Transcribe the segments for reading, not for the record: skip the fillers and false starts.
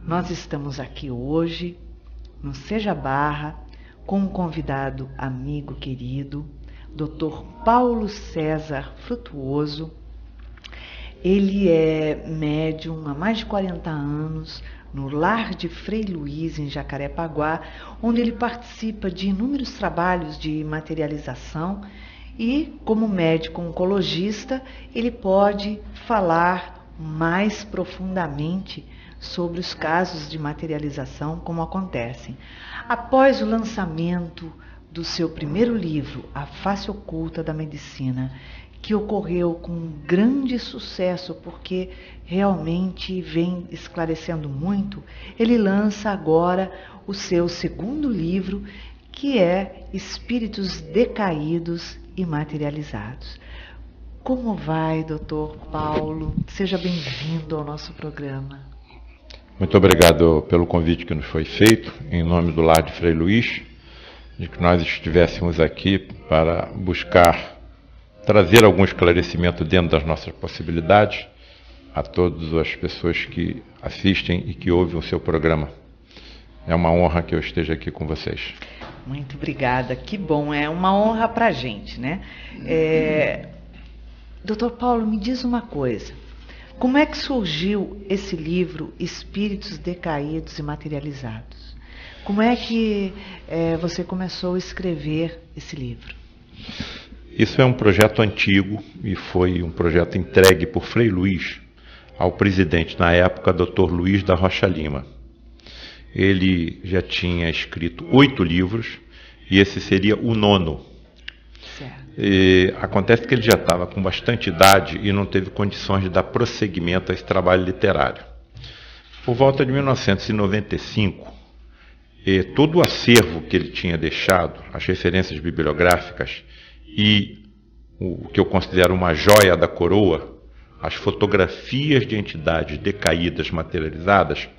Nós estamos aqui hoje no Seja Barra com um convidado amigo querido, Dr. Paulo César Frutuoso. Ele é médium há mais de 40 anos no Lar de Frei Luiz, em Jacarepaguá, onde ele participa de inúmeros trabalhos de materialização e, como médico oncologista, ele pode falar mais profundamente sobre os casos de materialização, como acontecem. Após o lançamento do seu primeiro livro, A Face Oculta da Medicina, que ocorreu com grande sucesso, porque realmente vem esclarecendo muito, ele lança agora o seu segundo livro, que é Espíritos Decaídos e Materializados. Como vai, doutor Paulo? Seja bem-vindo ao nosso programa. Muito obrigado pelo convite que nos foi feito, em nome do Lar de Frei Luiz, de que nós estivéssemos aqui para buscar trazer algum esclarecimento dentro das nossas possibilidades a todas as pessoas que assistem e que ouvem o seu programa. É uma honra que eu esteja aqui com vocês. Muito obrigada, que bom, é uma honra para a gente, né? Doutor Paulo, me diz uma coisa, como é que surgiu esse livro Espíritos Decaídos e Materializados? Como é que você começou a escrever esse livro? Isso é um projeto antigo e foi um projeto entregue por Frei Luiz ao presidente, na época, Dr. Luiz da Rocha Lima. Ele já tinha escrito 8 livros e esse seria o 9º. Acontece que ele já estava com bastante idade e não teve condições de dar prosseguimento a esse trabalho literário. Por volta de 1995, todo o acervo que ele tinha deixado, as referências bibliográficas e o que eu considero uma joia da coroa, as fotografias de entidades decaídas materializadas,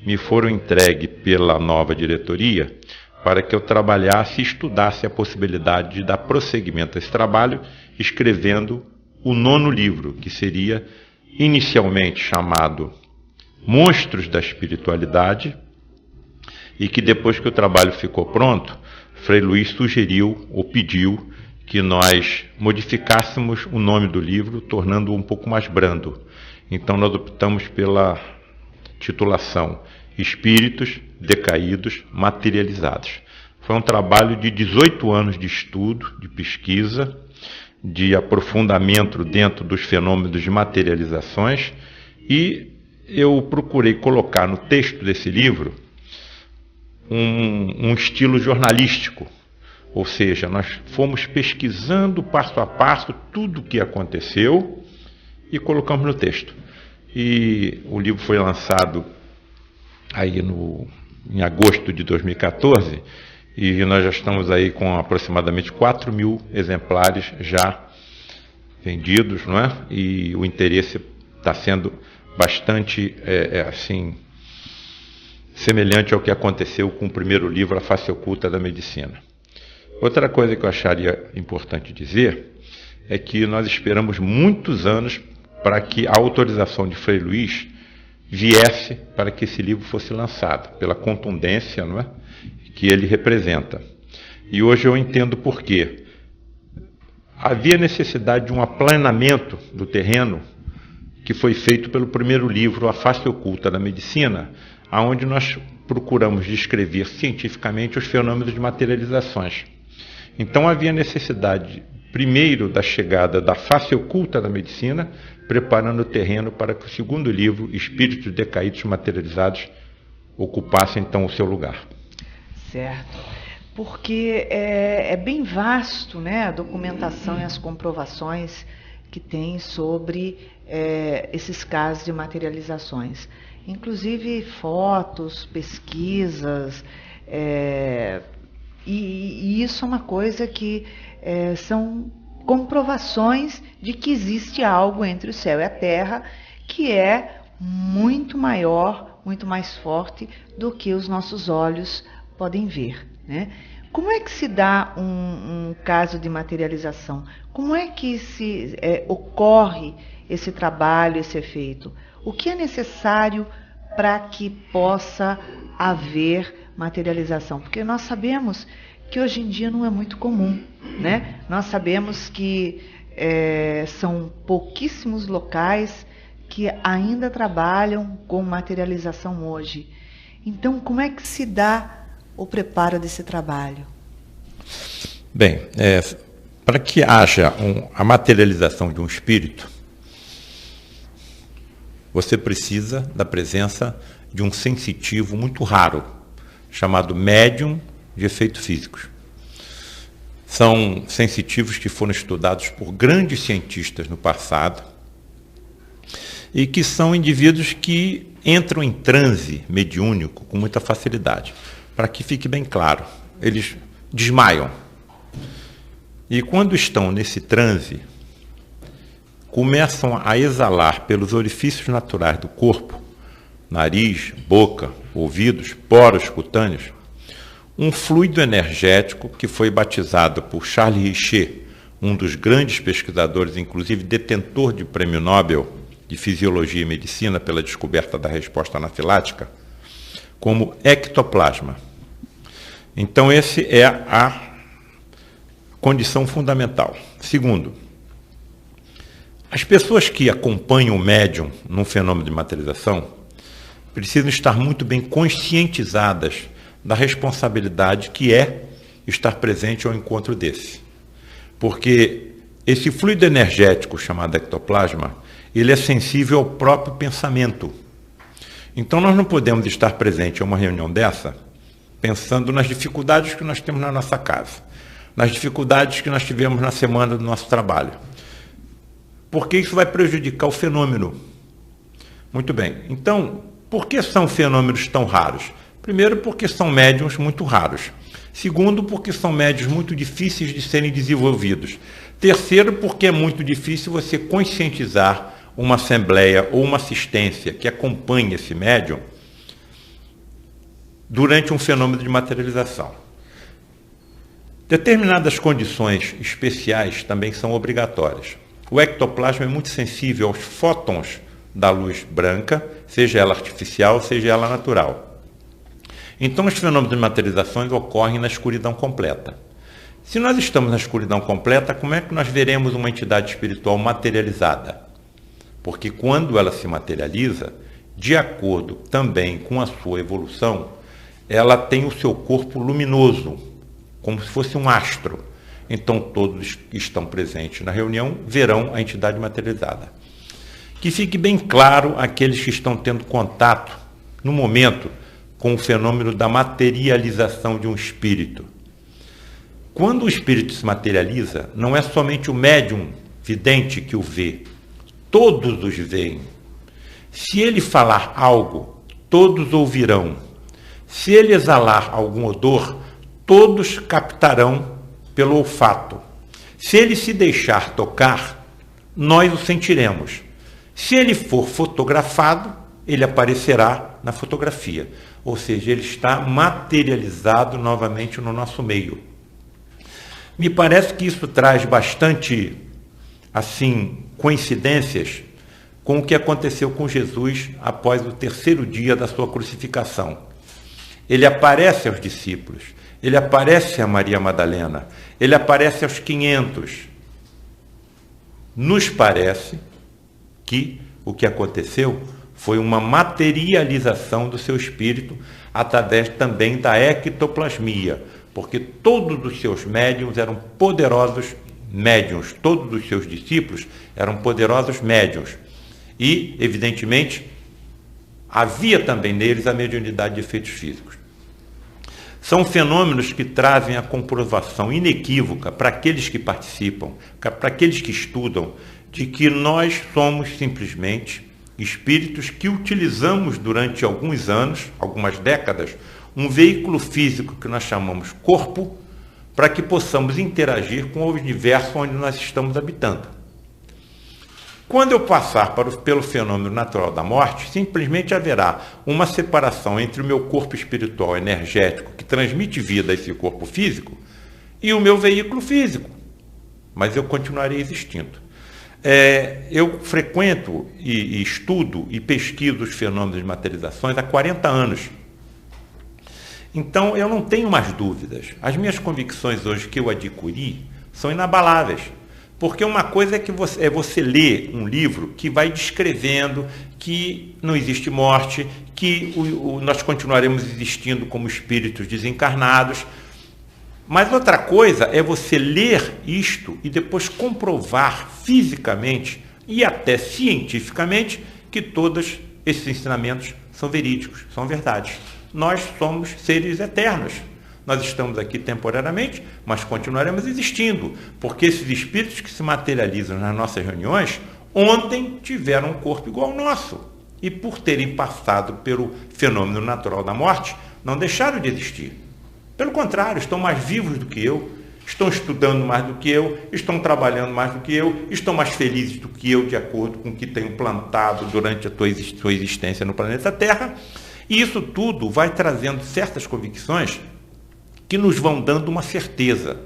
me foram entregues pela nova diretoria para que eu trabalhasse e estudasse a possibilidade de dar prosseguimento a esse trabalho, escrevendo o 9º livro, que seria inicialmente chamado Monstros da Espiritualidade, e que depois que o trabalho ficou pronto, Frei Luiz sugeriu ou pediu que nós modificássemos o nome do livro, tornando-o um pouco mais brando. Então nós optamos pela titulação Espíritos Decaídos Materializados. Foi um trabalho de 18 anos de estudo, de pesquisa, de aprofundamento dentro dos fenômenos de materializações, e eu procurei colocar no texto desse livro um estilo jornalístico, ou seja, nós fomos pesquisando passo a passo tudo o que aconteceu e colocamos no texto. E o livro foi lançado aí em agosto de 2014, e nós já estamos aí com aproximadamente 4.000 exemplares já vendidos, não é? E o interesse está sendo bastante assim, semelhante ao que aconteceu com o primeiro livro, A Face Oculta da Medicina. Outra coisa que eu acharia importante dizer é que nós esperamos muitos anos para que a autorização de Frei Luiz viesse para que esse livro fosse lançado, pela contundência, não é, que ele representa. E hoje eu entendo por quê. Havia necessidade de um aplanamento do terreno que foi feito pelo primeiro livro, A Face Oculta da Medicina, onde nós procuramos descrever cientificamente os fenômenos de materializações. Então havia necessidade, primeiro, da chegada da Face Oculta da Medicina, preparando o terreno para que o segundo livro, Espíritos Decaídos Materializados, ocupasse então o seu lugar. Certo, porque é bem vasto, né, a documentação e as comprovações que tem sobre esses casos de materializações. Inclusive fotos, pesquisas, e isso é uma coisa que são comprovações de que existe algo entre o céu e a terra que é muito maior, muito mais forte do que os nossos olhos podem ver, né? Como é que se dá um caso de materialização? Como é que ocorre esse trabalho, esse efeito? O que é necessário para que possa haver materialização? Porque nós sabemos que hoje em dia não é muito comum, né? Nós sabemos que são pouquíssimos locais que ainda trabalham com materialização hoje. Então, como é que se dá o preparo desse trabalho? Bem, para que haja a materialização de um espírito, você precisa da presença de um sensitivo muito raro, chamado médium de efeitos físicos. São sensitivos que foram estudados por grandes cientistas no passado e que são indivíduos que entram em transe mediúnico com muita facilidade. Para que fique bem claro, eles desmaiam. E quando estão nesse transe, começam a exalar pelos orifícios naturais do corpo, nariz, boca, ouvidos, poros cutâneos, um fluido energético que foi batizado por Charles Richet, um dos grandes pesquisadores, inclusive detentor de prêmio Nobel de Fisiologia e Medicina pela descoberta da resposta anafilática, como ectoplasma. Então, essa é a condição fundamental. Segundo, as pessoas que acompanham o médium num fenômeno de materialização precisam estar muito bem conscientizadas da responsabilidade que é estar presente ao encontro desse. Porque esse fluido energético chamado ectoplasma, ele é sensível ao próprio pensamento. Então nós não podemos estar presente em uma reunião dessa pensando nas dificuldades que nós temos na nossa casa, nas dificuldades que nós tivemos na semana do nosso trabalho. Porque isso vai prejudicar o fenômeno. Muito bem. Então, por que são fenômenos tão raros? Primeiro, porque são médiuns muito raros. Segundo, porque são médiuns muito difíceis de serem desenvolvidos. Terceiro, porque é muito difícil você conscientizar uma assembleia ou uma assistência que acompanhe esse médium durante um fenômeno de materialização. Determinadas condições especiais também são obrigatórias. O ectoplasma é muito sensível aos fótons da luz branca, seja ela artificial, seja ela natural. Então, os fenômenos de materializações ocorrem na escuridão completa. Se nós estamos na escuridão completa, como é que nós veremos uma entidade espiritual materializada? Porque quando ela se materializa, de acordo também com a sua evolução, ela tem o seu corpo luminoso, como se fosse um astro. Então, todos que estão presentes na reunião verão a entidade materializada. Que fique bem claro aqueles que estão tendo contato, no momento, com o fenômeno da materialização de um espírito. Quando o espírito se materializa, não é somente o médium vidente que o vê, todos os veem. Se ele falar algo, todos ouvirão. Se ele exalar algum odor, todos captarão pelo olfato. Se ele se deixar tocar, nós o sentiremos. Se ele for fotografado, ele aparecerá na fotografia. Ou seja, ele está materializado novamente no nosso meio. Me parece que isso traz bastante, assim, coincidências com o que aconteceu com Jesus após o terceiro dia da sua crucificação. Ele aparece aos discípulos, ele aparece a Maria Madalena, ele aparece aos 500. Nos parece que o que aconteceu foi uma materialização do seu espírito através também da ectoplasmia, porque todos os seus médiuns eram poderosos médiuns, todos os seus discípulos eram poderosos médiuns. E, evidentemente, havia também neles a mediunidade de efeitos físicos. São fenômenos que trazem a comprovação inequívoca para aqueles que participam, para aqueles que estudam, de que nós somos simplesmente espíritos que utilizamos durante alguns anos, algumas décadas, um veículo físico que nós chamamos corpo, para que possamos interagir com o universo onde nós estamos habitando. Quando eu passar pelo fenômeno natural da morte, simplesmente haverá uma separação entre o meu corpo espiritual energético, que transmite vida a esse corpo físico, e o meu veículo físico. Mas eu continuarei existindo. Eu frequento e estudo e pesquiso os fenômenos de materializações há 40 anos. Então, eu não tenho mais dúvidas. As minhas convicções hoje que eu adquiri são inabaláveis. Porque uma coisa é você ler um livro que vai descrevendo que não existe morte, que nós continuaremos existindo como espíritos desencarnados. Mas outra coisa é você ler isto e depois comprovar fisicamente e até cientificamente que todos esses ensinamentos são verídicos, são verdades. Nós somos seres eternos. Nós estamos aqui temporariamente, mas continuaremos existindo, porque esses espíritos que se materializam nas nossas reuniões, ontem tiveram um corpo igual ao nosso. E por terem passado pelo fenômeno natural da morte, não deixaram de existir. Pelo contrário, estão mais vivos do que eu, estão estudando mais do que eu, estão trabalhando mais do que eu, estão mais felizes do que eu, de acordo com o que tenho plantado durante a sua existência no planeta Terra. E isso tudo vai trazendo certas convicções que nos vão dando uma certeza.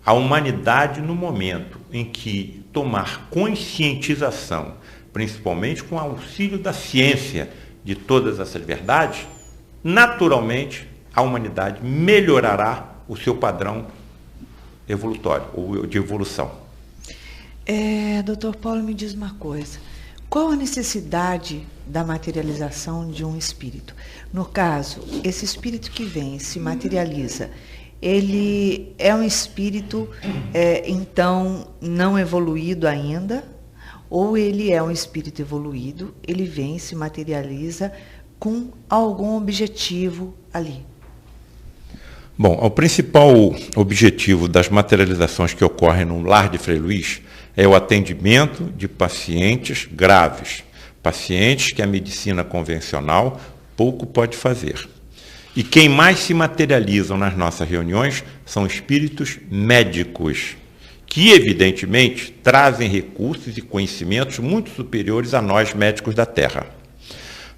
A humanidade, no momento em que tomar conscientização, principalmente com o auxílio da ciência de todas essas verdades, naturalmente a humanidade melhorará o seu padrão evolutório, ou de evolução. Doutor Paulo, me diz uma coisa. Qual a necessidade da materialização de um espírito? No caso, esse espírito que vem, se materializa, ele é um espírito, então, não evoluído ainda, ou ele é um espírito evoluído, ele vem, se materializa com algum objetivo ali? Bom, o principal objetivo das materializações que ocorrem no lar de Frei Luís é o atendimento de pacientes graves, pacientes que a medicina convencional pouco pode fazer. E quem mais se materializam nas nossas reuniões são espíritos médicos, que evidentemente trazem recursos e conhecimentos muito superiores a nós médicos da Terra.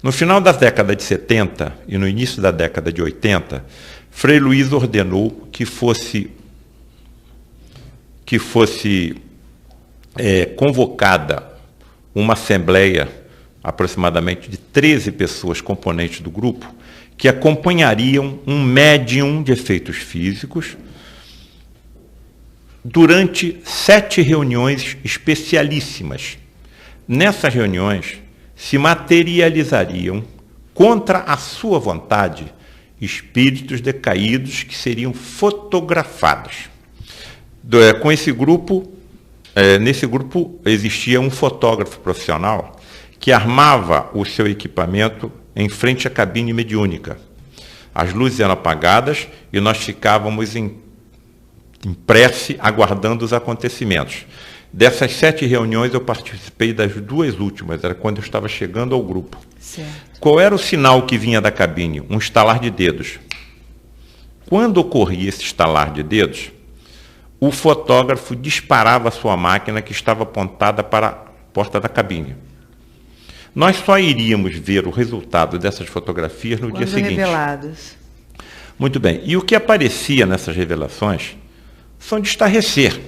No final da década de 70 e no início da década de 80, Frei Luís ordenou que fosse convocada uma assembleia, aproximadamente de 13 pessoas componentes do grupo, que acompanhariam um médium de efeitos físicos durante 7 reuniões especialíssimas. Nessas reuniões se materializariam, contra a sua vontade, espíritos decaídos que seriam fotografados. Com esse grupo, nesse grupo existia um fotógrafo profissional que armava o seu equipamento em frente à cabine mediúnica. As luzes eram apagadas e nós ficávamos em prece aguardando os acontecimentos. Dessas 7 reuniões eu participei das 2 últimas, era quando eu estava chegando ao grupo. Certo. Qual era o sinal que vinha da cabine? Um estalar de dedos. Quando ocorria esse estalar de dedos, o fotógrafo disparava a sua máquina que estava apontada para a porta da cabine. Nós só iríamos ver o resultado dessas fotografias no dia seguinte. Reveladas. Muito bem. E o que aparecia nessas revelações são de estarrecer.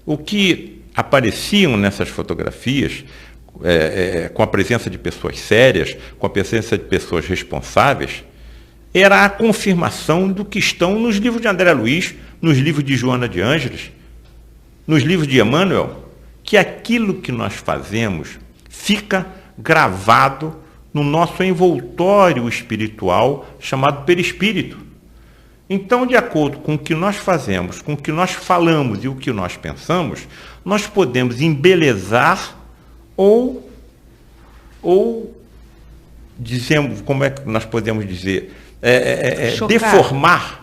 O que apareciam nessas fotografias, com a presença de pessoas sérias, com a presença de pessoas responsáveis, era a confirmação do que estão nos livros de André Luiz, nos livros de Joana de Ângeles, nos livros de Emmanuel, que aquilo que nós fazemos fica gravado no nosso envoltório espiritual chamado perispírito. Então, de acordo com o que nós fazemos, com o que nós falamos e o que nós pensamos, nós podemos embelezar ou dizemos, como é que nós podemos dizer,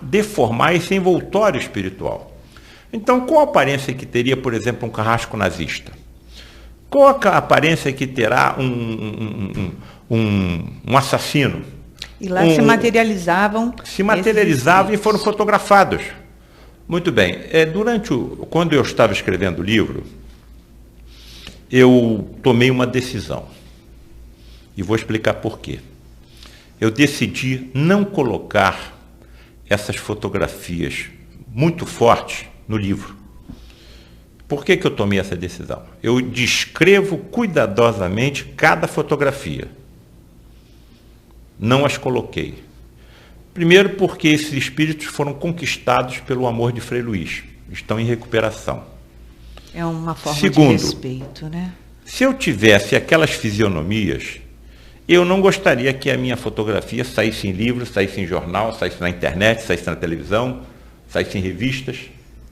deformar esse envoltório espiritual. Então, qual a aparência que teria, por exemplo, um carrasco nazista? Qual a aparência que terá um assassino? E lá se materializavam. Se materializavam e foram fotografados. Muito bem. Quando eu estava escrevendo o livro, eu tomei uma decisão. E vou explicar por quê. Eu decidi não colocar essas fotografias muito fortes no livro. Por que eu tomei essa decisão? Eu descrevo cuidadosamente cada fotografia. Não as coloquei. Primeiro porque esses espíritos foram conquistados pelo amor de Frei Luís. Estão em recuperação. É uma forma Segundo, de respeito, né? Se eu tivesse aquelas fisionomias, eu não gostaria que a minha fotografia saísse em livro, saísse em jornal, saísse na internet, saísse na televisão, saísse em revistas.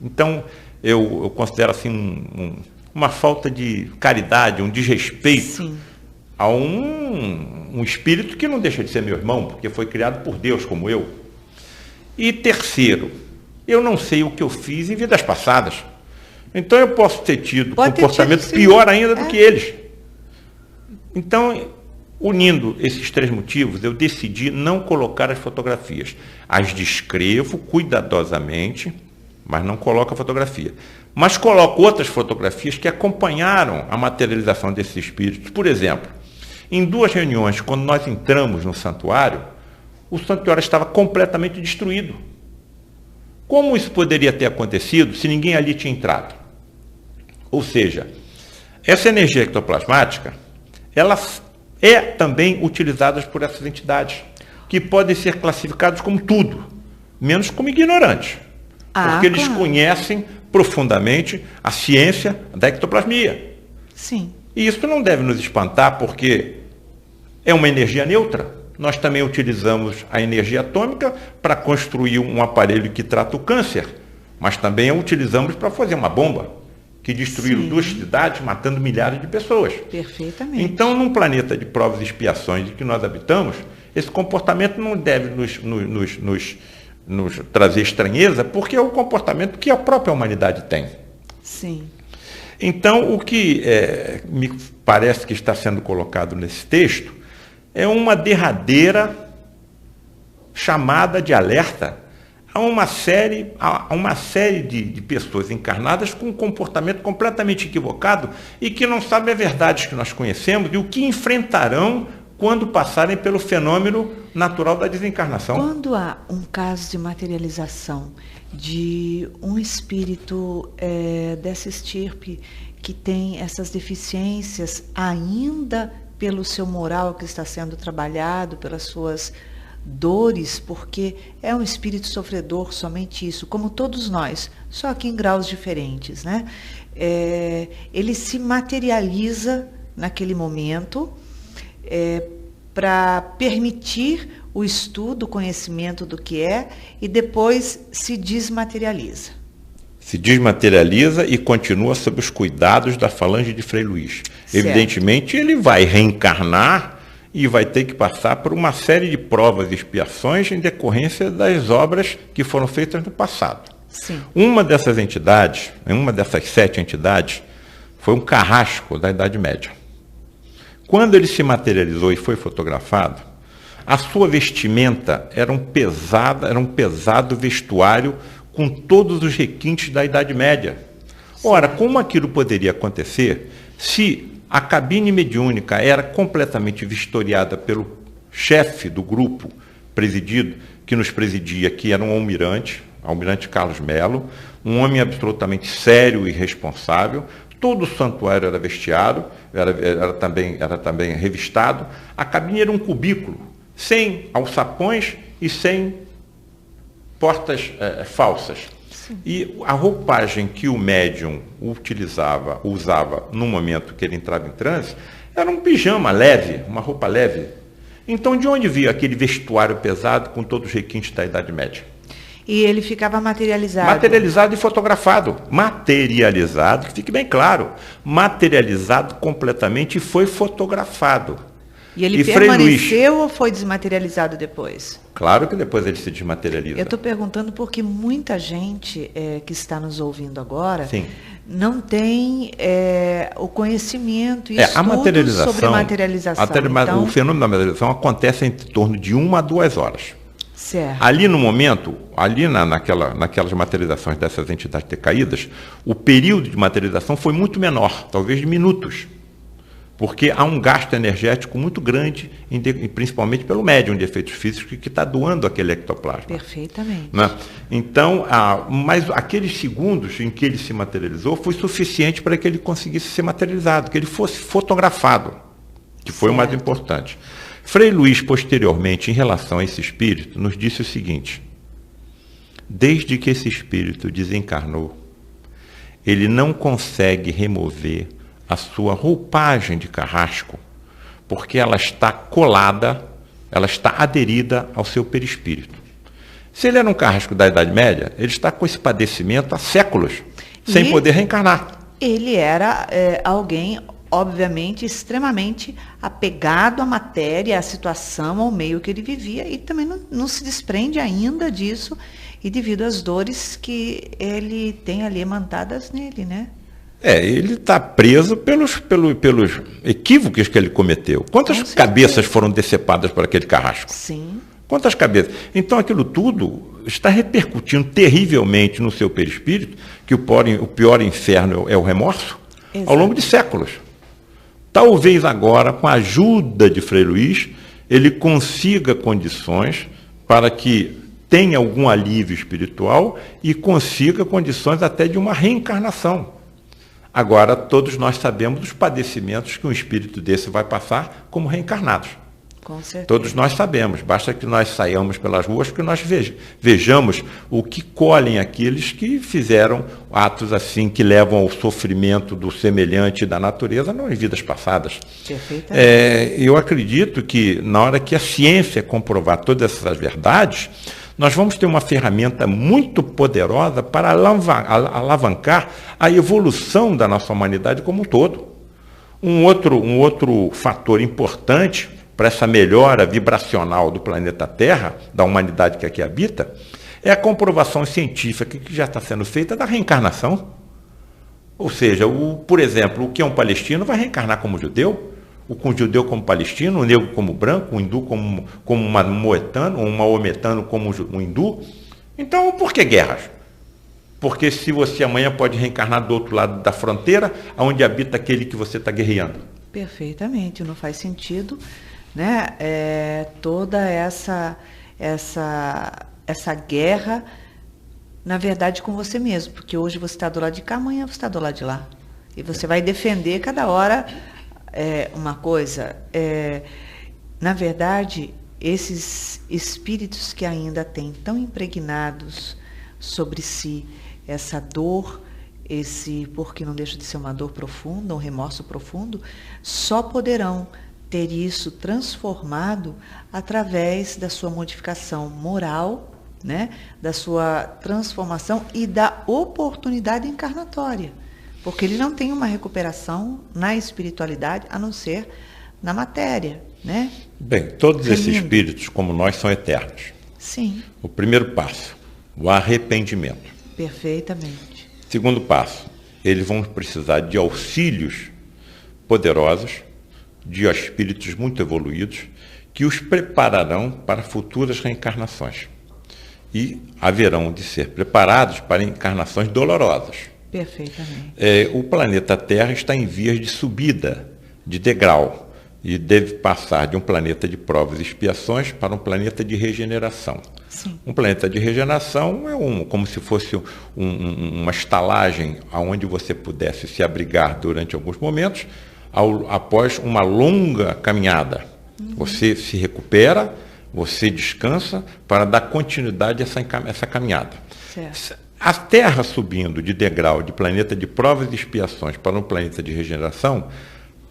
Então, eu considero assim uma falta de caridade, um desrespeito Sim. a um espírito que não deixa de ser meu irmão, porque foi criado por Deus como eu. E terceiro, eu não sei o que eu fiz em vidas passadas. Então eu posso ter tido comportamento pior ainda do que eles. Então, unindo esses três motivos, eu decidi não colocar as fotografias. As descrevo cuidadosamente, mas não coloco a fotografia. Mas coloco outras fotografias que acompanharam a materialização desses espíritos. Por exemplo, em 2 reuniões, quando nós entramos no santuário, o santuário estava completamente destruído. Como isso poderia ter acontecido se ninguém ali tinha entrado? Ou seja, essa energia ectoplasmática, ela é também utilizada por essas entidades, que podem ser classificadas como tudo, menos como ignorantes. Porque eles conhecem profundamente a ciência da ectoplasmia. Sim. E isso não deve nos espantar, porque é uma energia neutra. Nós também utilizamos a energia atômica para construir um aparelho que trata o câncer, mas também a utilizamos para fazer uma bomba, que destruíram 2 cidades, matando milhares de pessoas. Perfeitamente. Então, num planeta de provas e expiações de que nós habitamos, esse comportamento não deve nos trazer estranheza, porque é o comportamento que a própria humanidade tem. Sim. Então, o que me parece que está sendo colocado nesse texto é uma derradeira chamada de alerta a uma série de pessoas encarnadas com um comportamento completamente equivocado e que não sabem as verdades que nós conhecemos e o que enfrentarão quando passarem pelo fenômeno natural da desencarnação. Quando há um caso de materialização de um espírito dessa estirpe que tem essas deficiências ainda pelo seu moral que está sendo trabalhado, pelas suas dores, porque é um espírito sofredor, somente isso, como todos nós, só que em graus diferentes, né? Ele se materializa naquele momento para permitir o estudo, o conhecimento do que é, e depois se desmaterializa. Se desmaterializa e continua sob os cuidados da falange de Frei Luís. Certo. Evidentemente, ele vai reencarnar e vai ter que passar por uma série de provas e expiações em decorrência das obras que foram feitas no passado. Sim. Uma dessas entidades, uma dessas 7 entidades, foi um carrasco da Idade Média. Quando ele se materializou e foi fotografado, a sua vestimenta era um pesado vestuário com todos os requintes da Idade Média. Ora, como aquilo poderia acontecer se a cabine mediúnica era completamente vistoriada pelo chefe do grupo que nos presidia, que era um almirante Carlos Melo, um homem absolutamente sério e responsável. Todo o santuário era vestiado, era também revistado. A cabine era um cubículo, sem alçapões e sem portas falsas. E a roupagem que o médium usava no momento que ele entrava em transe, era um pijama leve, uma roupa leve. Então, de onde veio aquele vestuário pesado com todos os requintes da Idade Média? E ele ficava materializado. Materializado e fotografado. Materializado, que fique bem claro. Materializado completamente e foi fotografado. E ele permaneceu ou foi desmaterializado depois? Claro que depois ele se desmaterializa. Eu estou perguntando porque muita gente que está nos ouvindo agora Sim. não tem o conhecimento e estudo sobre materialização. Então, o fenômeno da materialização acontece em torno de 1 a 2 horas. Certo. Ali no momento, naquelas materializações dessas entidades decaídas, o período de materialização foi muito menor, talvez de minutos. Porque há um gasto energético muito grande, principalmente pelo médium de efeitos físicos, que está doando aquele ectoplasma. Perfeitamente. Né? Então, mas aqueles segundos em que ele se materializou foi suficiente para que ele conseguisse ser materializado, que ele fosse fotografado, que foi o mais importante. Frei Luís, posteriormente, em relação a esse espírito, nos disse o seguinte: desde que esse espírito desencarnou, ele não consegue remover a sua roupagem de carrasco, porque ela está colada, ela está aderida ao seu perispírito. Se ele era um carrasco da Idade Média, ele está com esse padecimento há séculos, sem poder reencarnar. Ele era alguém, obviamente, extremamente apegado à matéria, à situação, ao meio que ele vivia, e também não se desprende ainda disso, e devido às dores que ele tem ali emantadas nele, né? Ele está preso pelos equívocos que ele cometeu. Quantas cabeças foram decepadas por aquele carrasco? Sim. Quantas cabeças? Então aquilo tudo está repercutindo terrivelmente no seu perispírito, que o pior inferno é o remorso, ao longo de séculos. Talvez agora, com a ajuda de Frei Luís, ele consiga condições para que tenha algum alívio espiritual e consiga condições até de uma reencarnação. Agora, todos nós sabemos dos padecimentos que um espírito desse vai passar como reencarnados. Com certeza. Todos nós sabemos, basta que nós saiamos pelas ruas, que nós vejamos o que colhem aqueles que fizeram atos assim, que levam ao sofrimento do semelhante da natureza em vidas passadas. Perfeitamente. Eu acredito que na hora que a ciência comprovar todas essas verdades, nós vamos ter uma ferramenta muito poderosa para alavancar a evolução da nossa humanidade como um todo. Um outro fator importante para essa melhora vibracional do planeta Terra, da humanidade que aqui habita, é a comprovação científica que já está sendo feita da reencarnação. Ou seja, por exemplo, o que é um palestino vai reencarnar como judeu, o judeu como palestino, o negro como branco, o hindu como um maometano, ou um maometano como um hindu. Então, por que guerras? Porque se você amanhã pode reencarnar do outro lado da fronteira, onde habita aquele que você está guerreando. Perfeitamente, não faz sentido, né? Toda essa guerra, na verdade, com você mesmo, porque hoje você está do lado de cá, amanhã você está do lado de lá. E você vai defender cada hora uma coisa. Na verdade, esses espíritos que ainda têm tão impregnados sobre si essa dor, porque não deixa de ser uma dor profunda, um remorso profundo, só poderão ter isso transformado através da sua modificação moral, né? Da sua transformação e da oportunidade encarnatória. Porque ele não tem uma recuperação na espiritualidade, a não ser na matéria, né? Bem, todos esses espíritos, como nós, são eternos. Sim. O primeiro passo, o arrependimento. Perfeitamente. Segundo passo, eles vão precisar de auxílios poderosos, de espíritos muito evoluídos, que os prepararão para futuras reencarnações. E haverão de ser preparados para encarnações dolorosas. Perfeitamente. O planeta Terra está em vias de subida, de degrau, e deve passar de um planeta de provas e expiações para um planeta de regeneração. Sim. Um planeta de regeneração é como se fosse uma estalagem onde você pudesse se abrigar durante alguns momentos, após uma longa caminhada. Você se recupera, você descansa para dar continuidade a essa caminhada. Certo. A Terra subindo de degrau de planeta de provas e expiações para um planeta de regeneração,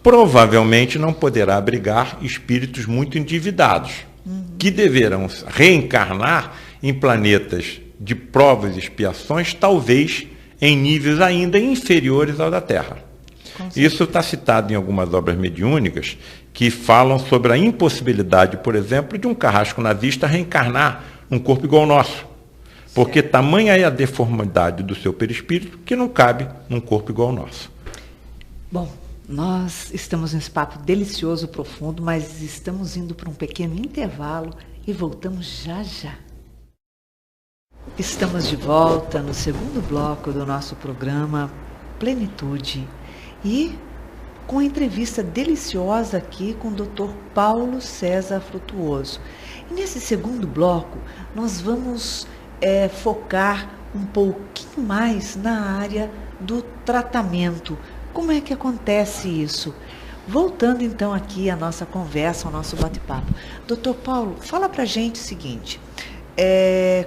provavelmente não poderá abrigar espíritos muito endividados, que deverão reencarnar em planetas de provas e expiações, talvez em níveis ainda inferiores ao da Terra. Isso está citado em algumas obras mediúnicas que falam sobre a impossibilidade, por exemplo, de um carrasco nazista reencarnar num corpo igual ao nosso. Porque tamanha é a deformidade do seu perispírito que não cabe num corpo igual ao nosso. Bom, nós estamos nesse papo delicioso, profundo, mas estamos indo para um pequeno intervalo e voltamos já já. Estamos de volta no segundo bloco do nosso programa Plenitude. E com a entrevista deliciosa aqui com o Dr. Paulo César Frutuoso. E nesse segundo bloco, nós vamos focar um pouquinho mais na área do tratamento. Como é que acontece isso? Voltando então aqui à nossa conversa, ao nosso bate-papo. Dr. Paulo, fala pra gente o seguinte,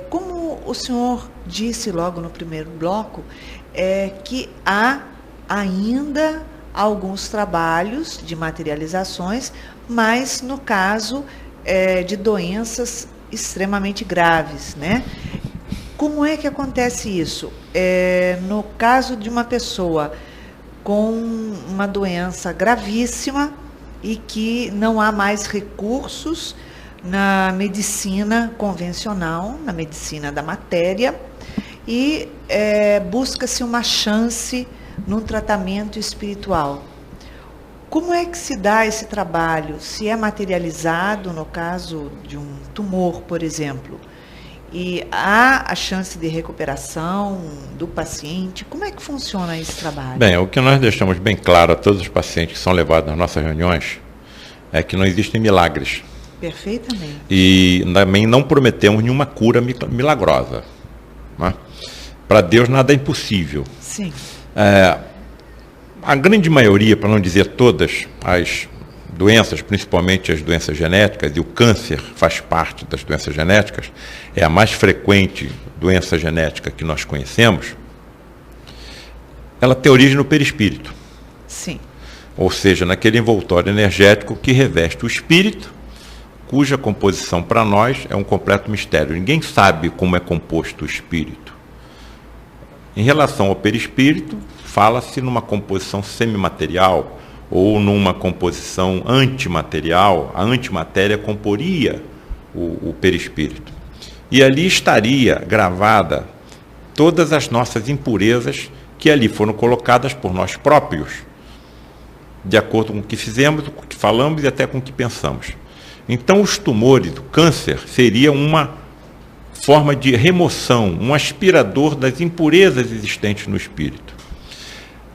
como o senhor disse logo no primeiro bloco, que há ainda alguns trabalhos de materializações, mas no caso de doenças extremamente graves, né? Como é que acontece isso? No caso de uma pessoa com uma doença gravíssima e que não há mais recursos na medicina convencional, na medicina da matéria, e busca-se uma chance num tratamento espiritual. Como é que se dá esse trabalho? Se é materializado no caso de um tumor, por exemplo, e há a chance de recuperação do paciente, como é que funciona esse trabalho? Bem, o que nós deixamos bem claro a todos os pacientes que são levados nas nossas reuniões é que não existem milagres. Perfeitamente. E também não prometemos nenhuma cura milagrosa. Né? Para Deus nada é impossível. Sim. A grande maioria, para não dizer todas, as doenças, principalmente as doenças genéticas, e o câncer faz parte das doenças genéticas, é a mais frequente doença genética que nós conhecemos, ela tem origem no perispírito. Sim. Ou seja, naquele envoltório energético que reveste o espírito, cuja composição para nós é um completo mistério. Ninguém sabe como é composto o espírito. Em relação ao perispírito, fala-se numa composição semimaterial ou numa composição antimaterial. A antimatéria comporia o perispírito. E ali estaria gravada todas as nossas impurezas que ali foram colocadas por nós próprios, de acordo com o que fizemos, com o que falamos e até com o que pensamos. Então, os tumores, o câncer, seria uma forma de remoção, um aspirador das impurezas existentes no espírito.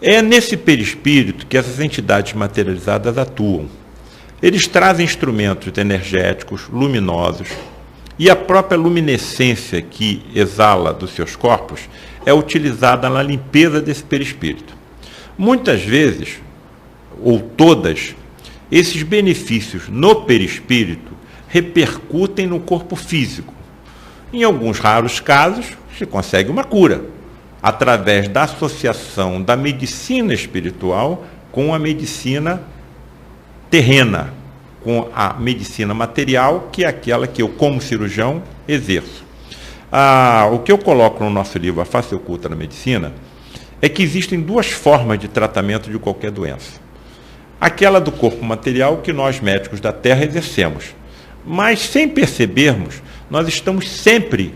É nesse perispírito que essas entidades materializadas atuam. Eles trazem instrumentos energéticos, luminosos, e a própria luminescência que exala dos seus corpos é utilizada na limpeza desse perispírito. Muitas vezes, ou todas, esses benefícios no perispírito repercutem no corpo físico. Em alguns raros casos, se consegue uma cura, através da associação da medicina espiritual com a medicina terrena, com a medicina material, que é aquela que eu, como cirurgião, exerço. O que eu coloco no nosso livro, A Face Oculta na Medicina, é que existem duas formas de tratamento de qualquer doença. Aquela do corpo material que nós médicos da Terra exercemos. Mas, sem percebermos, nós estamos sempre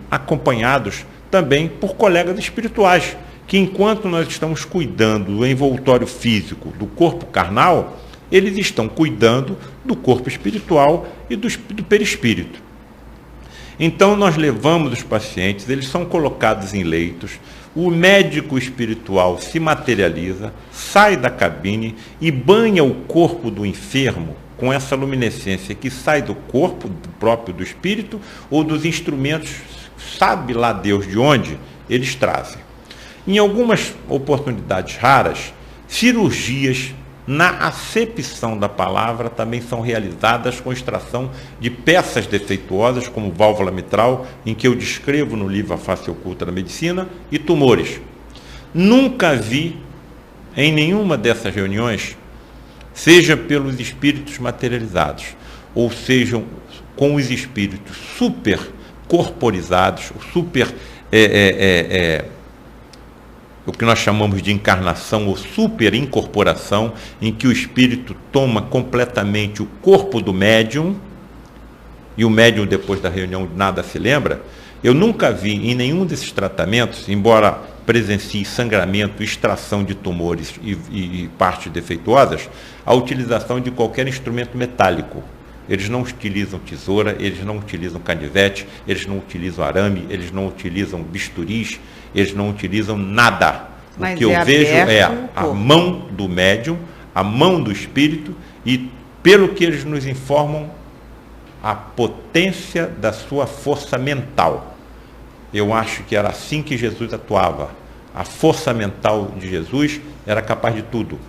acompanhados também por colegas espirituais, que enquanto nós estamos cuidando do envoltório físico do corpo carnal, eles estão cuidando do corpo espiritual e do perispírito. Então nós levamos os pacientes, eles são colocados em leitos, o médico espiritual se materializa, sai da cabine e banha o corpo do enfermo com essa luminescência que sai do corpo próprio do espírito ou dos instrumentos, sabe lá Deus de onde, eles trazem. Em algumas oportunidades raras, cirurgias na acepção da palavra também são realizadas com extração de peças defeituosas, como válvula mitral, em que eu descrevo no livro A Face Oculta da Medicina, e tumores. Nunca vi em nenhuma dessas reuniões, seja pelos espíritos materializados, ou sejam com os espíritos super corporizados, o que nós chamamos de encarnação ou superincorporação, em que o espírito toma completamente o corpo do médium, e o médium depois da reunião nada se lembra. Eu nunca vi em nenhum desses tratamentos, embora presencie sangramento, extração de tumores e partes defeituosas, a utilização de qualquer instrumento metálico. Eles não utilizam tesoura, eles não utilizam canivete, eles não utilizam arame, eles não utilizam bisturis, eles não utilizam nada. Mas o que eu vejo é aberto o a corpo. mão do médium, a mão do espírito e, pelo que eles nos informam, a potência da sua força mental. Eu acho que era assim que Jesus atuava. A força mental de Jesus era capaz de tudo,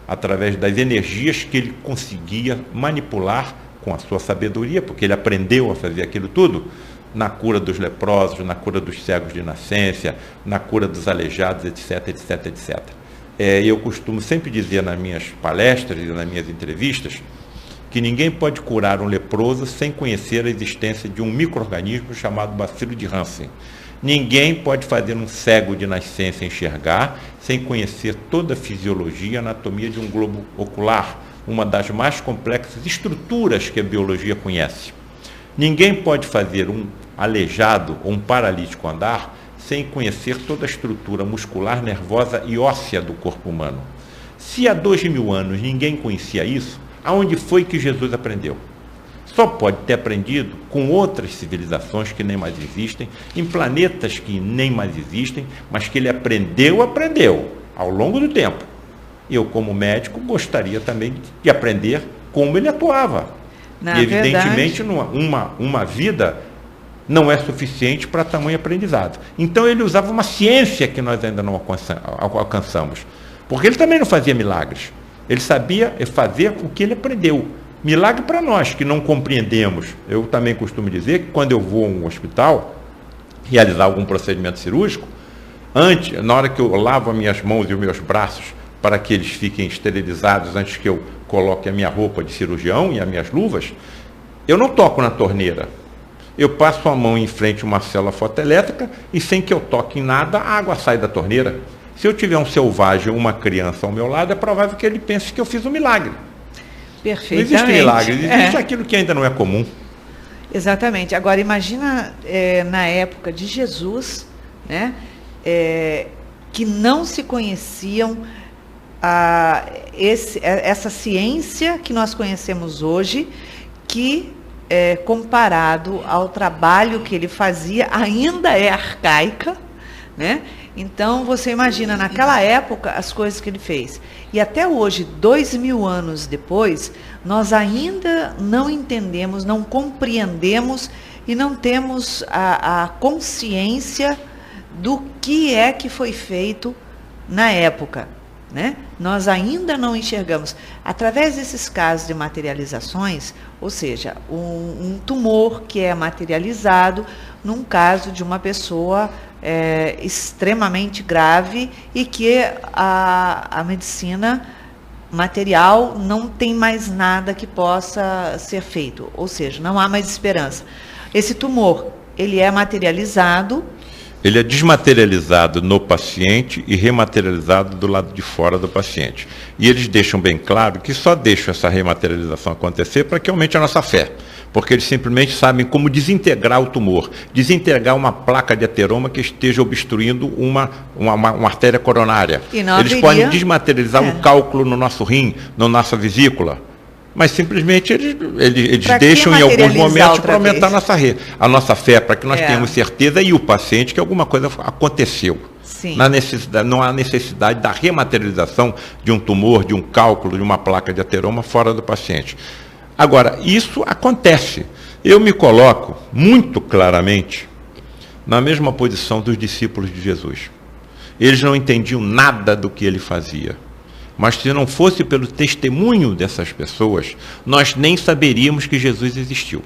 através das energias que ele conseguia manipular com a sua sabedoria, porque ele aprendeu a fazer aquilo tudo, na cura dos leprosos, na cura dos cegos de nascença, na cura dos aleijados, etc, etc, etc. Eu costumo sempre dizer nas minhas palestras e nas minhas entrevistas que ninguém pode curar um leproso sem conhecer a existência de um micro-organismo chamado bacilo de Hansen. Ninguém pode fazer um cego de nascença enxergar sem conhecer toda a fisiologia e anatomia de um globo ocular, uma das mais complexas estruturas que a biologia conhece. Ninguém pode fazer um aleijado ou um paralítico andar sem conhecer toda a estrutura muscular, nervosa e óssea do corpo humano. Se há 2000 anos ninguém conhecia isso, aonde foi que Jesus aprendeu? Só pode ter aprendido com outras civilizações que nem mais existem, em planetas que nem mais existem, mas que ele aprendeu ao longo do tempo. Eu, como médico, gostaria também de aprender como ele atuava. Na E, evidentemente, verdade, uma vida não é suficiente para tamanho aprendizado. Então, ele usava uma ciência que nós ainda não alcançamos. Porque ele também não fazia milagres. Ele sabia fazer o que ele aprendeu. Milagre para nós que não compreendemos. Eu também costumo dizer que quando eu vou a um hospital realizar algum procedimento cirúrgico, na hora que eu lavo as minhas mãos e os meus braços para que eles fiquem esterilizados antes que eu coloque a minha roupa de cirurgião e as minhas luvas, eu não toco na torneira. Eu passo a mão em frente a uma célula fotoelétrica e sem que eu toque em nada, a água sai da torneira. Se eu tiver um selvagem ou uma criança ao meu lado, é provável que ele pense que eu fiz um milagre. perfeitamente. Não existe milagre, existe aquilo que ainda não é comum. Exatamente. Agora, imagina na época de Jesus, né, que não se conheciam essa ciência que nós conhecemos hoje, que, comparado ao trabalho que ele fazia, ainda é arcaica, né? Então, você imagina, naquela época, as coisas que ele fez. E até hoje, 2000 anos depois, nós ainda não entendemos, não compreendemos e não temos a consciência do que é que foi feito na época, né? Nós ainda não enxergamos. Através desses casos de materializações, ou seja, um tumor que é materializado num caso de uma pessoa extremamente grave e que a medicina material não tem mais nada que possa ser feito, ou seja, não há mais esperança. Esse tumor, ele é materializado. Ele é desmaterializado no paciente e rematerializado do lado de fora do paciente. E eles deixam bem claro que só deixam essa rematerialização acontecer para que aumente a nossa fé. Porque eles simplesmente sabem como desintegrar o tumor, desintegrar uma placa de ateroma que esteja obstruindo uma artéria coronária. Eles podem desmaterializar um cálculo no nosso rim, na nossa vesícula. Mas simplesmente eles deixam em alguns momentos para aumentar a nossa fé, para que nós tenhamos certeza e o paciente que alguma coisa aconteceu. Sim. Não há necessidade da rematerialização de um tumor, de um cálculo, de uma placa de ateroma fora do paciente. Agora, isso acontece. Eu me coloco muito claramente na mesma posição dos discípulos de Jesus. Eles não entendiam nada do que ele fazia. Mas se não fosse pelo testemunho dessas pessoas, nós nem saberíamos que Jesus existiu.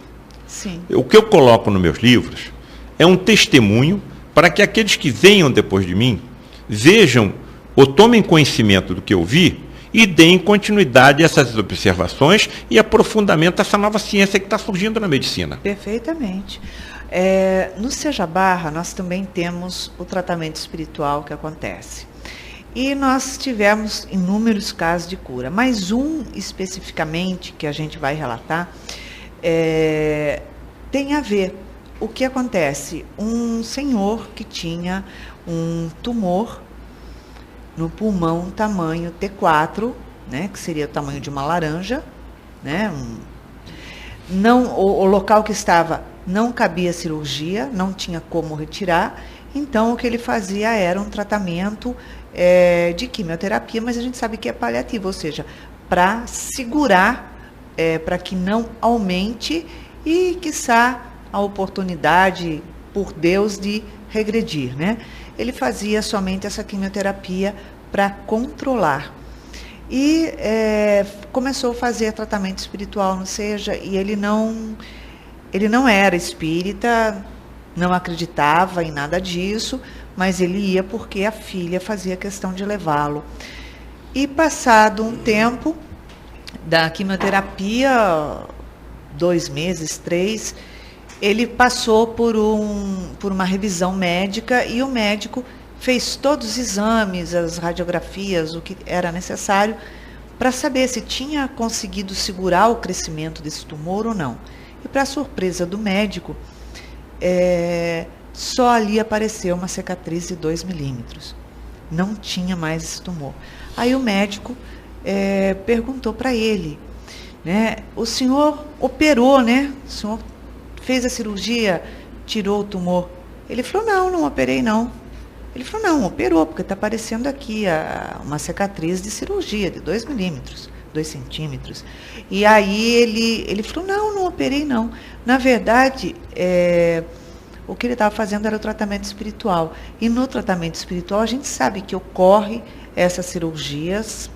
Sim. O que eu coloco nos meus livros é um testemunho para que aqueles que venham depois de mim vejam ou tomem conhecimento do que eu vi e deem continuidade a essas observações e aprofundamento a essa nova ciência que está surgindo na medicina. Perfeitamente. No Seja Barra, nós também temos o tratamento espiritual que acontece. E nós tivemos inúmeros casos de cura, mas um especificamente que a gente vai relatar tem a ver. O que acontece? Um senhor que tinha um tumor no pulmão tamanho T4, né, que seria o tamanho de uma laranja, né, o local que estava não cabia cirurgia, não tinha como retirar, então o que ele fazia era um tratamento de quimioterapia, mas a gente sabe que é paliativa, ou seja, para segurar, para que não aumente e, quiçá, a oportunidade, por Deus, de regredir, né? Ele fazia somente essa quimioterapia para controlar. E começou a fazer tratamento espiritual, não seja, e ele não era espírita, não acreditava em nada disso, mas ele ia porque a filha fazia questão de levá-lo. E passado um tempo da quimioterapia, 2 meses, 3, ele passou por uma revisão médica e o médico fez todos os exames, as radiografias, o que era necessário para saber se tinha conseguido segurar o crescimento desse tumor ou não. E, para surpresa do médico, só ali apareceu uma cicatriz de 2 milímetros. Não tinha mais esse tumor. Aí o médico perguntou para ele, né, o senhor operou, né? O senhor fez a cirurgia, tirou o tumor. Ele falou, não operei não. Ele falou, não, operou, porque está aparecendo aqui uma cicatriz de cirurgia de 2 milímetros, 2 centímetros. E aí ele falou, não operei não. Na verdade, o que ele estava fazendo era o tratamento espiritual. E no tratamento espiritual a gente sabe que ocorre essas cirurgias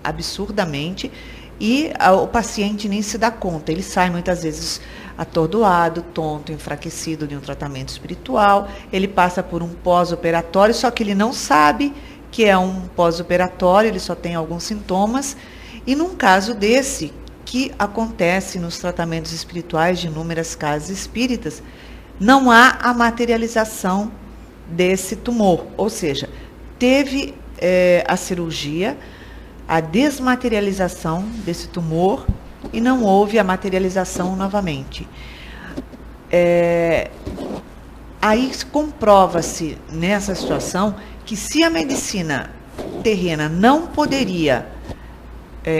absurdamente e o paciente nem se dá conta. Ele sai muitas vezes atordoado, tonto, enfraquecido de um tratamento espiritual. Ele passa por um pós-operatório, só que ele não sabe que é um pós-operatório, ele só tem alguns sintomas. E num caso desse, que acontece nos tratamentos espirituais de inúmeras casas espíritas, não há a materialização desse tumor. Ou seja, teve a cirurgia, a desmaterialização desse tumor e não houve a materialização novamente. Aí comprova-se nessa situação que se a medicina terrena não poderia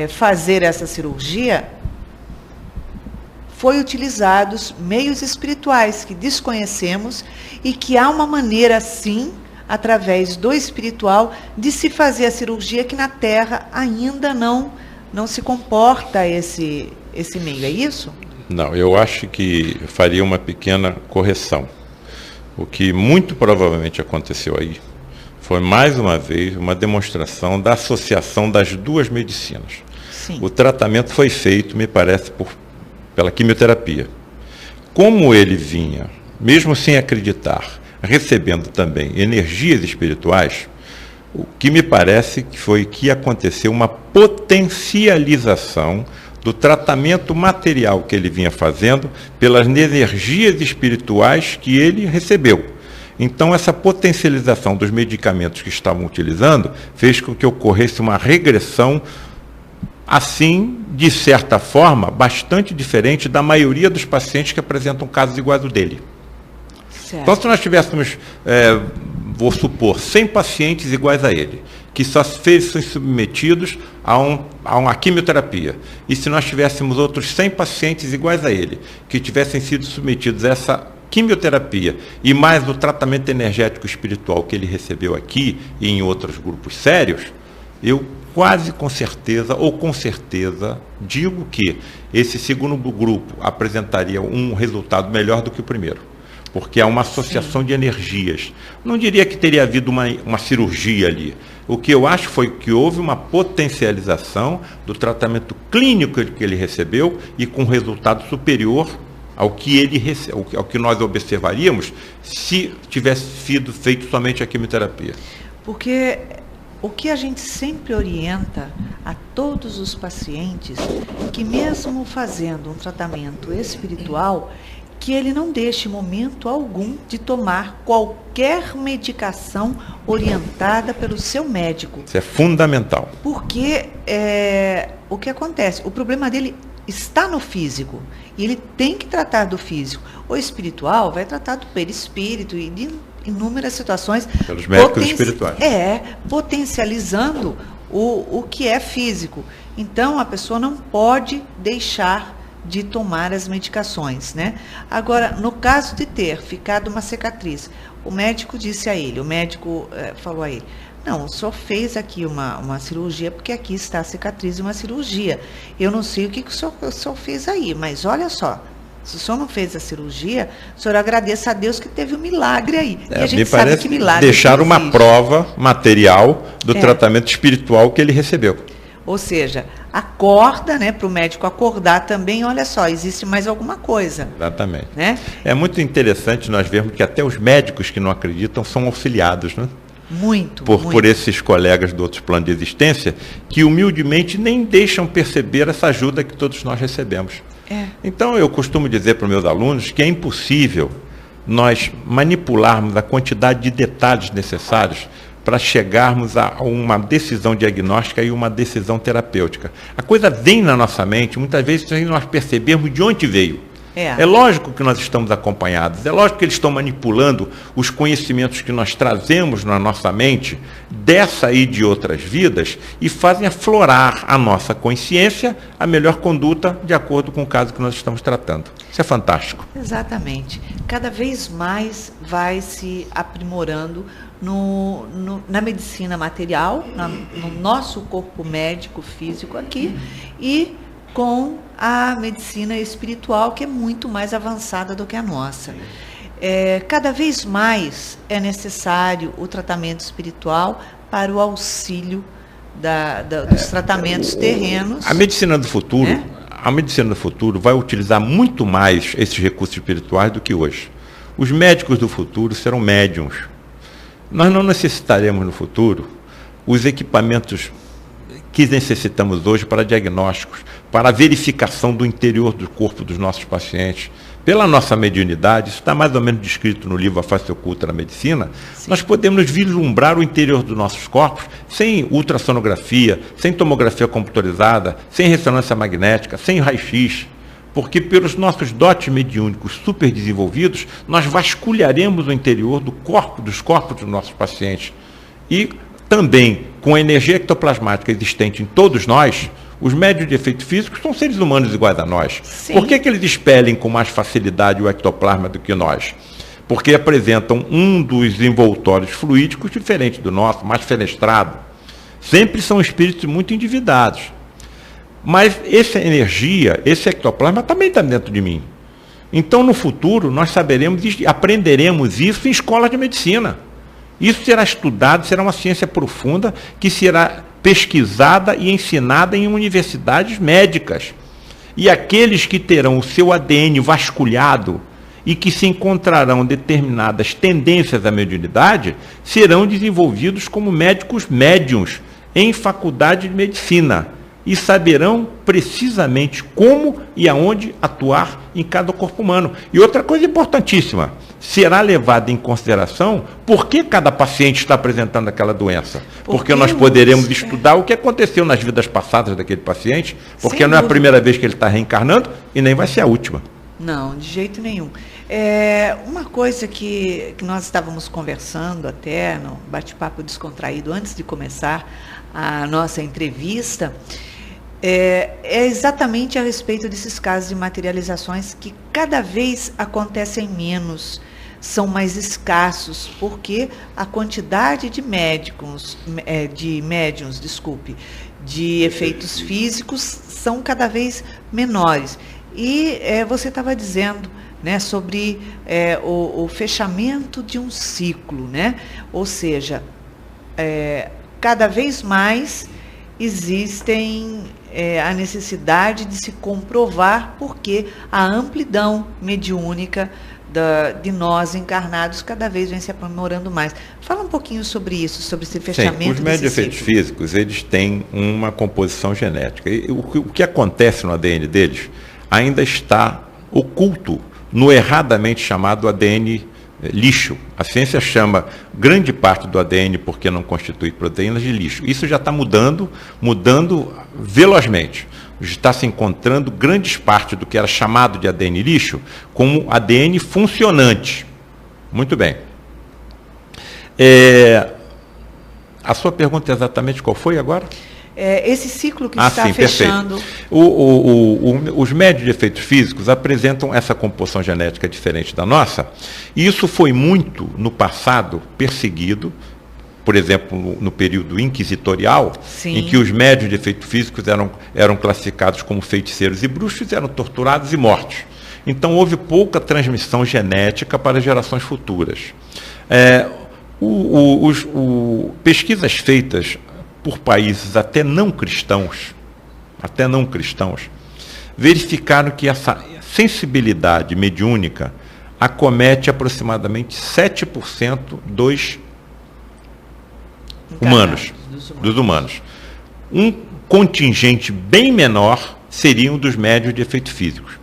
fazer essa cirurgia, foi utilizados meios espirituais que desconhecemos e que há uma maneira, sim, através do espiritual, de se fazer a cirurgia que na Terra ainda não se comporta esse meio, é isso? Não, eu acho que faria uma pequena correção. O que muito provavelmente aconteceu aí foi, mais uma vez, uma demonstração da associação das duas medicinas. Sim. O tratamento foi feito, me parece, pela quimioterapia. Como ele vinha, mesmo sem acreditar, recebendo também energias espirituais, o que me parece que foi que aconteceu uma potencialização do tratamento material que ele vinha fazendo pelas energias espirituais que ele recebeu. Então, essa potencialização dos medicamentos que estavam utilizando fez com que ocorresse uma regressão, assim, de certa forma, bastante diferente da maioria dos pacientes que apresentam casos iguais ao dele. Certo. Então, se nós tivéssemos, vou supor, 100 pacientes iguais a ele, que só são submetidos a uma quimioterapia, e se nós tivéssemos outros 100 pacientes iguais a ele, que tivessem sido submetidos a essa quimioterapia, e mais o tratamento energético espiritual que ele recebeu aqui e em outros grupos sérios, eu quase com certeza digo que esse segundo grupo apresentaria um resultado melhor do que o primeiro. Porque há uma associação de energias. Não diria que teria havido uma cirurgia ali. O que eu acho foi que houve uma potencialização do tratamento clínico que ele recebeu e com resultado superior ao que nós observaríamos se tivesse sido feito somente a quimioterapia. Porque o que a gente sempre orienta a todos os pacientes, que mesmo fazendo um tratamento espiritual, que ele não deixe momento algum de tomar qualquer medicação orientada pelo seu médico. Isso é fundamental. Porque o que acontece? O problema dele está no físico e ele tem que tratar do físico. O espiritual vai tratar do perispírito e de inúmeras situações. Pelos médicos espirituais. Potencializando o que é físico. Então, a pessoa não pode deixar de tomar as medicações, né? Agora, no caso de ter ficado uma cicatriz, o médico falou a ele, não, o senhor fez aqui uma cirurgia, porque aqui está a cicatriz de uma cirurgia. Eu não sei o que o senhor fez aí, mas olha só, se o senhor não fez a cirurgia, o senhor agradeça a Deus que teve um milagre aí. E a gente sabe que milagre deixar uma prova material do tratamento espiritual que ele recebeu. Ou seja, acorda, né, para o médico acordar também, olha só, existe mais alguma coisa. Exatamente. Né? É muito interessante nós vermos que até os médicos que não acreditam são auxiliados, né? Muito. Por esses colegas do outro plano de existência, que humildemente nem deixam perceber essa ajuda que todos nós recebemos. Então eu costumo dizer para os meus alunos que é impossível nós manipularmos a quantidade de detalhes necessários para chegarmos a uma decisão diagnóstica e uma decisão terapêutica. A coisa vem na nossa mente, muitas vezes sem nós percebermos de onde veio. É lógico que nós estamos acompanhados, é lógico que eles estão manipulando os conhecimentos que nós trazemos na nossa mente, dessa e de outras vidas, e fazem aflorar a nossa consciência, a melhor conduta, de acordo com o caso que nós estamos tratando. Isso é fantástico. Exatamente. Cada vez mais vai se aprimorando na medicina material, no nosso corpo médico, físico aqui, e com a medicina espiritual, que é muito mais avançada do que a nossa. Cada vez mais é necessário o tratamento espiritual para o auxílio dos tratamentos terrenos. A medicina do futuro, a medicina do futuro vai utilizar muito mais esses recursos espirituais do que hoje. Os médicos do futuro serão médiuns. Nós não necessitaremos no futuro os equipamentos que necessitamos hoje para diagnósticos, para a verificação do interior do corpo dos nossos pacientes. Pela nossa mediunidade, isso está mais ou menos descrito no livro A Face Oculta da Medicina, sim, nós podemos vislumbrar o interior dos nossos corpos sem ultrassonografia, sem tomografia computadorizada, sem ressonância magnética, sem raio-x, porque pelos nossos dotes mediúnicos super desenvolvidos, nós vasculharemos o interior dos corpos dos nossos pacientes. E também, com a energia ectoplasmática existente em todos nós, os médios de efeito físico são seres humanos iguais a nós. Sim. Por que eles expelem com mais facilidade o ectoplasma do que nós? Porque apresentam um dos envoltórios fluídicos diferente do nosso, mais fenestrado. Sempre são espíritos muito endividados. Mas essa energia, esse ectoplasma também está dentro de mim. Então, no futuro, nós saberemos e aprenderemos isso em escolas de medicina. Isso será estudado, será uma ciência profunda que será pesquisada e ensinada em universidades médicas. E aqueles que terão o seu ADN vasculhado e que se encontrarão determinadas tendências à mediunidade, serão desenvolvidos como médicos médiuns em faculdade de medicina e saberão precisamente como e aonde atuar em cada corpo humano. E outra coisa importantíssima, será levado em consideração por que cada paciente está apresentando aquela doença. Porque nós poderemos estudar o que aconteceu nas vidas passadas daquele paciente, porque não é a primeira vez que ele está reencarnando e nem vai ser a última. Não, de jeito nenhum. Uma coisa que nós estávamos conversando até no bate-papo descontraído antes de começar a nossa entrevista, é exatamente a respeito desses casos de materializações que cada vez acontecem menos, são mais escassos, porque a quantidade de médiums, de efeitos físicos são cada vez menores. E você estava dizendo, né, sobre o fechamento de um ciclo, né? Ou seja, cada vez mais existem a necessidade de se comprovar porque a amplidão mediúnica de nós encarnados cada vez vem se aprimorando mais. Fala um pouquinho sobre isso, sobre esse fechamento. Sim, os médios de efeitos físicos, eles têm uma composição genética. E o que acontece no ADN deles ainda está oculto no erradamente chamado ADN lixo. A ciência chama grande parte do ADN, porque não constitui proteínas, de lixo. Isso já está mudando velozmente. Está se encontrando grandes partes do que era chamado de ADN lixo como ADN funcionante. Muito bem. A sua pergunta exatamente qual foi agora? Esse ciclo que está fechando. Os médios de efeitos físicos apresentam essa composição genética diferente da nossa, e isso foi muito, no passado, perseguido por exemplo, no período inquisitorial, Sim. em que os médiuns de efeitos físicos eram classificados como feiticeiros e bruxos, eram torturados e mortos. Então houve pouca transmissão genética para gerações futuras. Pesquisas feitas por países até não cristãos, verificaram que essa sensibilidade mediúnica acomete aproximadamente 7% dos humanos. Um contingente bem menor seriam dos médiuns de efeitos físicos.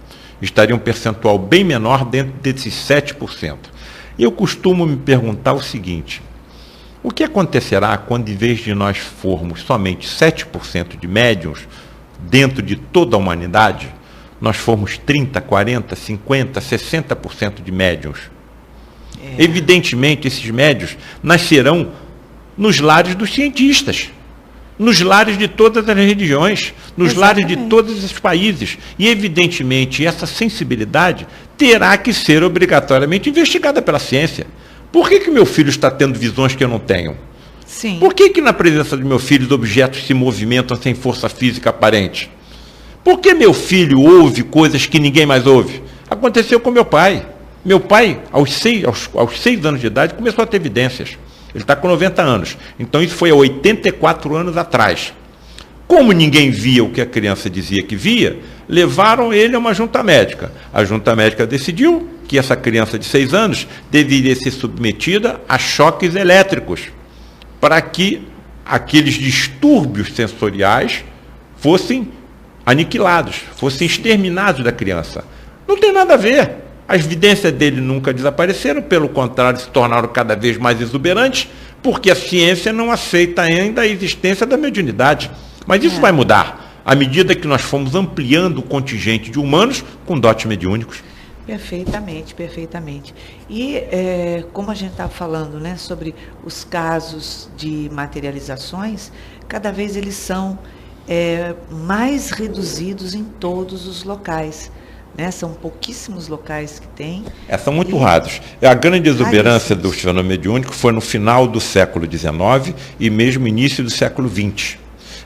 Estaria um percentual bem menor dentro desses 7%. Eu costumo me perguntar o seguinte: o que acontecerá quando, em vez de nós formos somente 7% de médiuns dentro de toda a humanidade, nós formos 30%, 40%, 50%, 60% de médiuns? Evidentemente, esses médiuns nascerão nos lares dos cientistas, nos lares de todas as religiões, nos lares de todos os países. E, evidentemente, essa sensibilidade terá que ser obrigatoriamente investigada pela ciência. Por que meu filho está tendo visões que eu não tenho? Sim. Por que na presença do meu filho os objetos se movimentam sem força física aparente? Por que meu filho ouve coisas que ninguém mais ouve? Aconteceu com meu pai. Meu pai, aos 6 anos de idade, começou a ter evidências. Ele está com 90 anos. Então isso foi há 84 anos atrás. Como ninguém via o que a criança dizia que via, levaram ele a uma junta médica. A junta médica decidiu que essa criança de 6 anos deveria ser submetida a choques elétricos, para que aqueles distúrbios sensoriais fossem aniquilados, fossem exterminados da criança. Não tem nada a ver. As evidências dele nunca desapareceram, pelo contrário, se tornaram cada vez mais exuberantes, porque a ciência não aceita ainda a existência da mediunidade. Mas isso vai mudar, à medida que nós fomos ampliando o contingente de humanos com dotes mediúnicos. Perfeitamente, perfeitamente. E como a gente está falando, né, sobre os casos de materializações, cada vez eles são mais reduzidos em todos os locais. Né? São pouquíssimos locais que tem. São muito raros. A grande exuberância do fenômeno mediúnico foi no final do século XIX e mesmo início do século XX.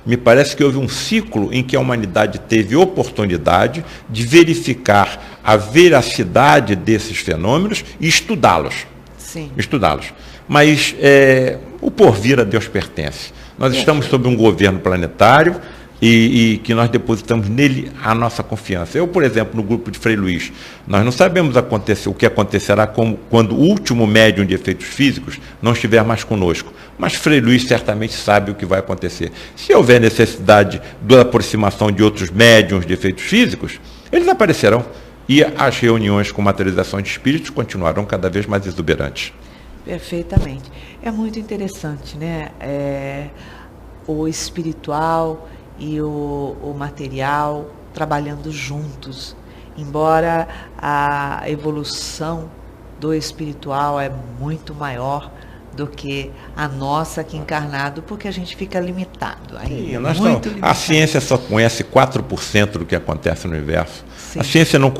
Me parece que houve um ciclo em que a humanidade teve oportunidade de verificar a veracidade desses fenômenos e estudá-los. Sim. Estudá-los. Mas o porvir a Deus pertence. Nós estamos sob um governo planetário e que nós depositamos nele a nossa confiança. Eu, por exemplo, no grupo de Frei Luiz, nós não sabemos o que acontecerá quando o último médium de efeitos físicos não estiver mais conosco. Mas Frei Luiz certamente sabe o que vai acontecer. Se houver necessidade da aproximação de outros médiums de efeitos físicos, eles aparecerão. E as reuniões com materialização de espíritos continuarão cada vez mais exuberantes. Perfeitamente. É muito interessante, né? O espiritual e o material trabalhando juntos, embora a evolução do espiritual é muito maior do que a nossa aqui encarnado, porque a gente fica limitado. Limitado. A ciência só conhece 4% do que acontece no universo. Sim. A ciência não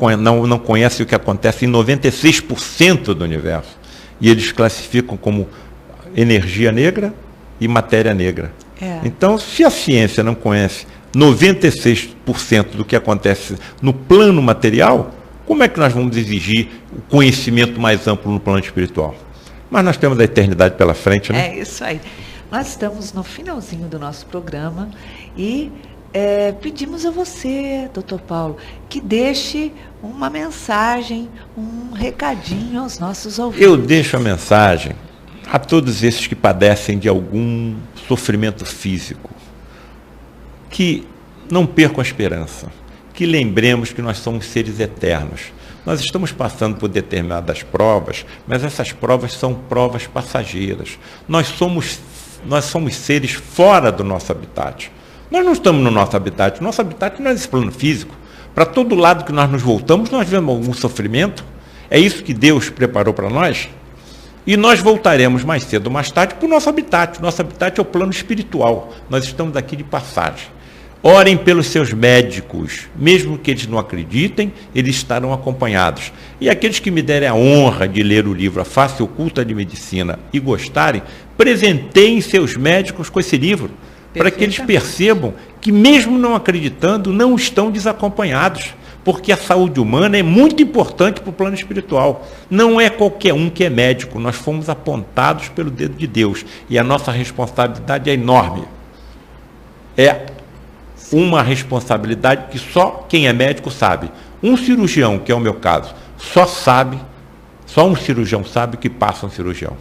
conhece o que acontece em 96% do universo. E eles classificam como energia negra e matéria negra. Então, se a ciência não conhece 96% do que acontece no plano material, como é que nós vamos exigir o conhecimento mais amplo no plano espiritual? Mas nós temos a eternidade pela frente, né? É isso aí. Nós estamos no finalzinho do nosso programa e pedimos a você, Dr. Paulo, que deixe uma mensagem, um recadinho aos nossos ouvintes. Eu deixo a mensagem a todos esses que padecem de algum sofrimento físico, que não percam a esperança, que lembremos que nós somos seres eternos. Nós estamos passando por determinadas provas, mas essas provas são provas passageiras. Nós somos seres fora do nosso habitat. Nós não estamos no nosso habitat. Nosso habitat não é esse plano físico. Para todo lado que nós nos voltamos, nós vemos algum sofrimento. É isso que Deus preparou para nós. E nós voltaremos mais cedo ou mais tarde para o nosso habitat. O nosso habitat é o plano espiritual. Nós estamos aqui de passagem. Orem pelos seus médicos, mesmo que eles não acreditem, eles estarão acompanhados. E aqueles que me derem a honra de ler o livro A Face Oculta de Medicina e gostarem, presenteiem seus médicos com esse livro, para que eles percebam que, mesmo não acreditando, não estão desacompanhados, porque a saúde humana é muito importante para o plano espiritual. Não é qualquer um que é médico, nós fomos apontados pelo dedo de Deus, e a nossa responsabilidade é enorme. É uma responsabilidade que só quem é médico sabe. Um cirurgião, que é o meu caso, só um cirurgião sabe o que passa um cirurgião.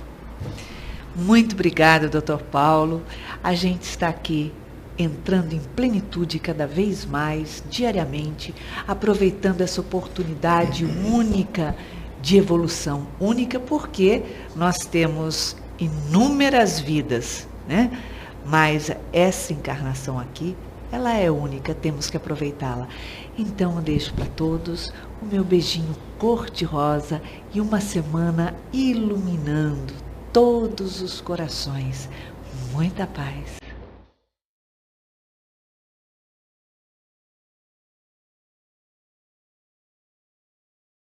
Muito obrigada, Dr. Paulo. A gente está aqui entrando em plenitude cada vez mais, diariamente, aproveitando essa oportunidade única de evolução. Única porque nós temos inúmeras vidas, né? Mas essa encarnação aqui, ela é única, temos que aproveitá-la. Então eu deixo para todos o meu beijinho cor-de-rosa e uma semana iluminando todos os corações. Muita paz.